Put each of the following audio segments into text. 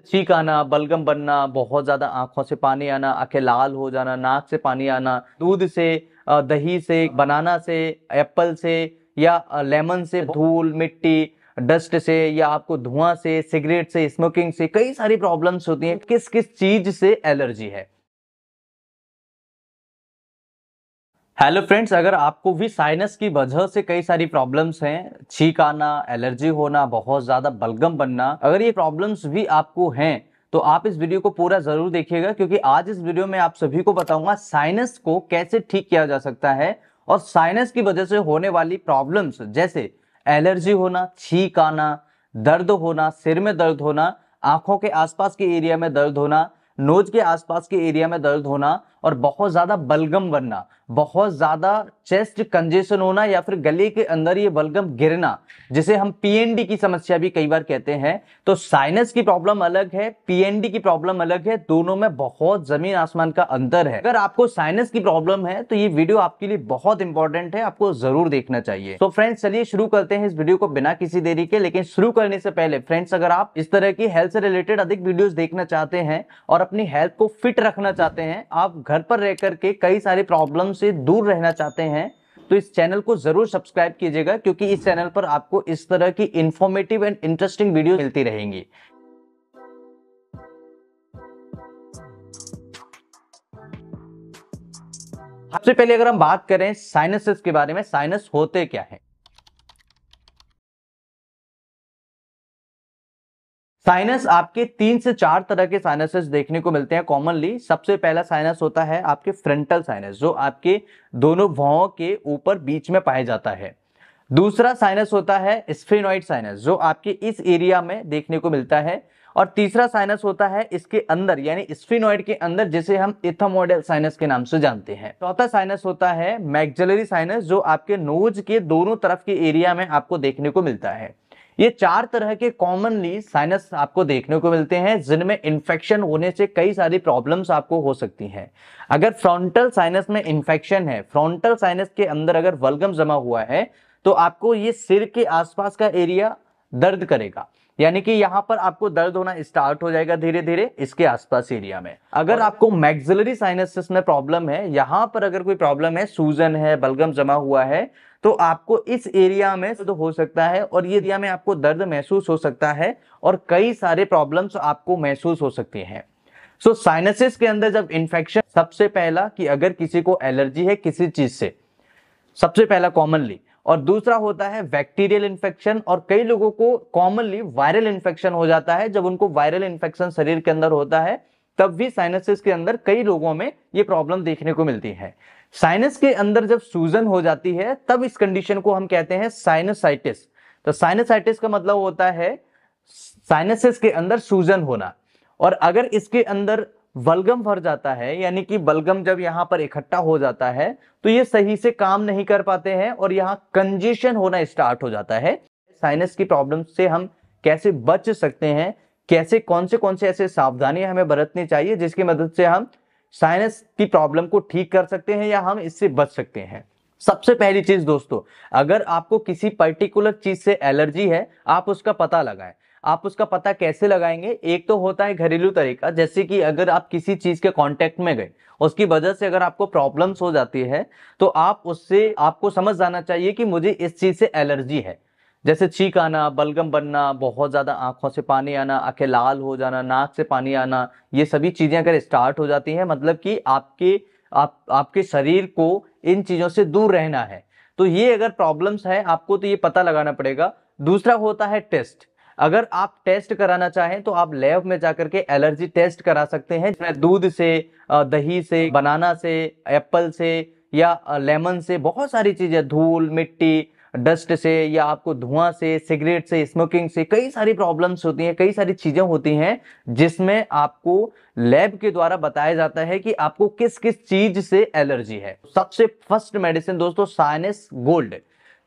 छींक आना, बलगम बनना, बहुत ज्यादा आंखों से पानी आना, आंखें लाल हो जाना, नाक से पानी आना, दूध से, दही से, बनाना से, एप्पल से या लेमन से, धूल मिट्टी डस्ट से या आपको धुआं से, सिगरेट से, स्मोकिंग से, कई सारी प्रॉब्लम्स होती हैं। किस किस चीज से एलर्जी है? हेलो फ्रेंड्स, अगर आपको भी साइनस की वजह से कई सारी प्रॉब्लम्स हैं, छींक आना, एलर्जी होना, बहुत ज्यादा बलगम बनना, अगर ये प्रॉब्लम्स भी आपको हैं तो आप इस वीडियो को पूरा जरूर देखिएगा, क्योंकि आज इस वीडियो में आप सभी को बताऊंगा साइनस को कैसे ठीक किया जा सकता है और साइनस की वजह से होने वाली प्रॉब्लम्स जैसे एलर्जी होना, छींक आना, दर्द होना, सिर में दर्द होना, आंखों के आसपास के एरिया में दर्द होना, नोज के आसपास के एरिया में दर्द होना और बहुत ज्यादा बलगम बनना, बहुत ज्यादा चेस्ट कंजेशन होना या फिर गले के अंदर ये बलगम गिरना, जिसे हम पीएनडी की समस्या भी कई बार कहते हैं। तो साइनस की प्रॉब्लम अलग है, पीएनडी की प्रॉब्लम अलग है, दोनों में बहुत जमीन आसमान का अंतर है। अगर आपको साइनस की प्रॉब्लम है तो ये वीडियो आपके लिए बहुत इंपॉर्टेंट है, आपको जरूर देखना चाहिए। तो फ्रेंड्स चलिए शुरू करते हैं इस वीडियो को बिना किसी देरी के। लेकिन शुरू करने से पहले फ्रेंड्स, अगर आप इस तरह की हेल्थ से रिलेटेड अधिक वीडियोस देखना चाहते हैं और अपनी हेल्थ को फिट रखना चाहते हैं, आप घर पर रह करके कई सारी प्रॉब्लम से दूर रहना चाहते हैं, तो इस चैनल को जरूर सब्सक्राइब कीजिएगा, क्योंकि इस चैनल पर आपको इस तरह की इंफॉर्मेटिव एंड इंटरेस्टिंग वीडियो मिलती रहेंगी। सबसे पहले अगर हम बात करें साइनसेस के बारे में, साइनस होते क्या है? साइनस आपके 3 से 4 तरह के साइनसेस देखने को मिलते हैं कॉमनली। सबसे पहला साइनस होता है आपके फ्रंटल साइनस, जो आपके दोनों भौहों के ऊपर बीच में पाया जाता है। दूसरा साइनस होता है स्फेनॉइड साइनस, जो आपके इस एरिया में देखने को मिलता है। और तीसरा साइनस होता है इसके अंदर, यानी स्फेनॉइड के अंदर, जिसे हम इथमोइडल साइनस के नाम से जानते हैं। चौथा साइनस होता है मैक्सिलरी साइनस, जो आपके नोज के दोनों तरफ के एरिया में आपको देखने को मिलता है। ये 4 तरह के कॉमनली साइनस आपको देखने को मिलते हैं, जिनमें इन्फेक्शन होने से कई सारी प्रॉब्लम्स आपको हो सकती हैं। अगर फ्रंटल साइनस में इन्फेक्शन है, फ्रंटल साइनस के अंदर अगर बलगम जमा हुआ है, तो आपको ये सिर के आसपास का एरिया दर्द करेगा, यानी कि यहां पर आपको दर्द होना स्टार्ट हो जाएगा धीरे धीरे इसके आसपास एरिया में। अगर आपको मैक्सिलरी साइनसिस में प्रॉब्लम है, यहां पर अगर कोई प्रॉब्लम है, सूजन है, बलगम जमा हुआ है, तो आपको इस एरिया में दर्द हो सकता है और ये एरिया में आपको दर्द महसूस हो सकता है और कई सारे प्रॉब्लम्स आपको महसूस हो सकती हैं। सो साइनसिस के अंदर जब इन्फेक्शन, सबसे पहला कि अगर किसी को एलर्जी है किसी चीज से, सबसे पहला कॉमनली, और दूसरा होता है बैक्टीरियल इन्फेक्शन, और कई लोगों को कॉमनली वायरल इन्फेक्शन हो जाता है। जब उनको वायरल इन्फेक्शन शरीर के अंदर होता है, तब भी साइनसिस के अंदर कई लोगों में ये प्रॉब्लम देखने को मिलती है। साइनस के अंदर जब सूजन हो जाती है, तब इस कंडीशन को हम कहते हैं साइनसाइटिस। तो साइनसाइटिस का मतलब होता है साइनसिस के अंदर सूजन होना। और अगर इसके अंदर बलगम भर जाता है, यानी कि बलगम जब यहां पर इकट्ठा हो जाता है, तो ये सही से काम नहीं कर पाते हैं और यहां कंजेशन होना स्टार्ट हो जाता है। साइनस की प्रॉब्लम से हम कैसे बच सकते हैं, कैसे कौन से ऐसे सावधानियां हमें बरतनी चाहिए जिसकी मदद से हम साइनस की प्रॉब्लम को ठीक कर सकते हैं या हम इससे बच सकते हैं। सबसे पहली चीज दोस्तों, अगर आपको किसी पर्टिकुलर चीज से एलर्जी है, आप उसका पता लगाएं। आप उसका पता कैसे लगाएंगे? एक तो होता है घरेलू तरीका, जैसे कि अगर आप किसी चीज के कांटेक्ट में गए, उसकी वजह से अगर आपको प्रॉब्लम्स हो जाती है, तो आप उससे, आपको समझ जाना चाहिए कि मुझे इस चीज से एलर्जी है। जैसे छींक आना, बलगम बनना, बहुत ज्यादा आंखों से पानी आना, आंखें लाल हो जाना, नाक से पानी आना, ये सभी चीजें अगर स्टार्ट हो जाती हैं, मतलब कि आपके शरीर को इन चीजों से दूर रहना है। तो ये अगर प्रॉब्लम्स है आपको, तो ये पता लगाना पड़ेगा। दूसरा होता है टेस्ट। अगर आप टेस्ट कराना चाहें तो आप लैब में जाकर के एलर्जी टेस्ट करा सकते हैं, जिसमें दूध से, दही से, बनाना से, एप्पल से या लेमन से, बहुत सारी चीजें, धूल मिट्टी डस्ट से या आपको धुआं से, सिगरेट से, स्मोकिंग से, कई सारी प्रॉब्लम्स होती हैं, कई सारी चीजें होती हैं, जिसमें आपको लैब के द्वारा बताया जाता है कि आपको किस किस चीज से एलर्जी है। सबसे फर्स्ट मेडिसिन दोस्तों साइनस गोल्ड।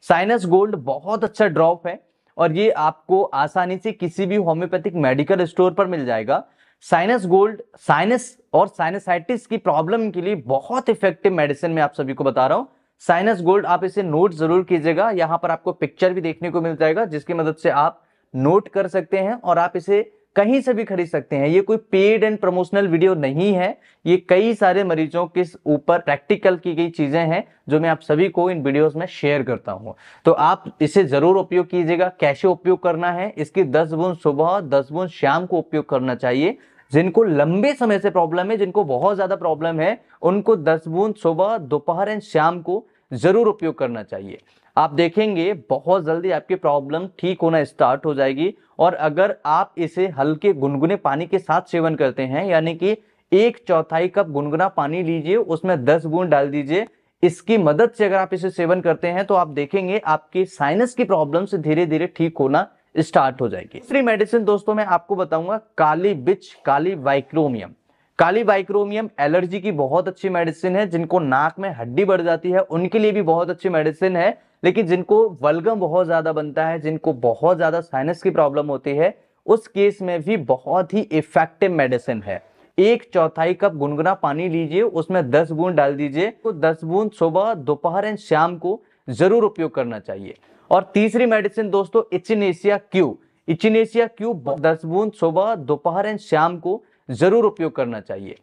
साइनस गोल्ड बहुत अच्छा ड्रॉप है और ये आपको आसानी से किसी भी होम्योपैथिक मेडिकल स्टोर पर मिल जाएगा। साइनस गोल्ड साइनस और साइनसाइटिस की प्रॉब्लम के लिए बहुत इफेक्टिव मेडिसिन मैं आप सभी को बता रहा हूं। साइनस गोल्ड, आप इसे नोट जरूर कीजिएगा। यहां पर आपको पिक्चर भी देखने को मिल जाएगा, जिसकी मदद से आप नोट कर सकते हैं और आप इसे कहीं से भी खरीद सकते हैं। ये कोई पेड एंड प्रमोशनल वीडियो नहीं है, ये कई सारे मरीजों के ऊपर प्रैक्टिकल की गई चीजें हैं जो मैं आप सभी को इन वीडियोस में शेयर करता हूं। तो आप इसे जरूर उपयोग कीजिएगा। कैसे उपयोग करना है, इसकी 10 बूंद सुबह 10 बूंद शाम को उपयोग करना चाहिए। जिनको लंबे समय से प्रॉब्लम है, जिनको बहुत ज्यादा प्रॉब्लम है, उनको 10 बूंद सुबह दोपहर एंड शाम को जरूर उपयोग करना चाहिए। आप देखेंगे बहुत जल्दी आपकी प्रॉब्लम ठीक होना स्टार्ट हो जाएगी। और अगर आप इसे हल्के गुनगुने पानी के साथ सेवन करते हैं, यानी कि 1/4 कप गुनगुना पानी लीजिए, उसमें 10 बूंद डाल दीजिए, इसकी मदद से अगर आप इसे सेवन करते हैं तो आप देखेंगे आपकी साइनस की प्रॉब्लम से धीरे धीरे ठीक होना स्टार्ट हो जाएगी। तीसरी मेडिसिन दोस्तों मैं आपको बताऊंगा काली बिच, काली वाइक्रोमियम। काली वाइक्रोमियम एलर्जी की बहुत अच्छी मेडिसिन है। जिनको नाक में हड्डी बढ़ जाती है उनके लिए भी बहुत अच्छी मेडिसिन है। लेकिन जिनको वल्गम बहुत ज्यादा बनता है, जिनको बहुत ज्यादा साइनस की प्रॉब्लम होती है, उस केस में भी बहुत ही इफेक्टिव मेडिसिन है। 1/4 कप गुनगुना पानी लीजिए, उसमें 10 बूंद डाल दीजिए, तो 10 बूंद सुबह दोपहर एंड शाम को जरूर उपयोग करना चाहिए। और तीसरी मेडिसिन दोस्तों इचिनेसिया क्यू। इचिनेसिया क्यू 10 बूंद सुबह दोपहर एंड शाम को जरूर उपयोग करना चाहिए।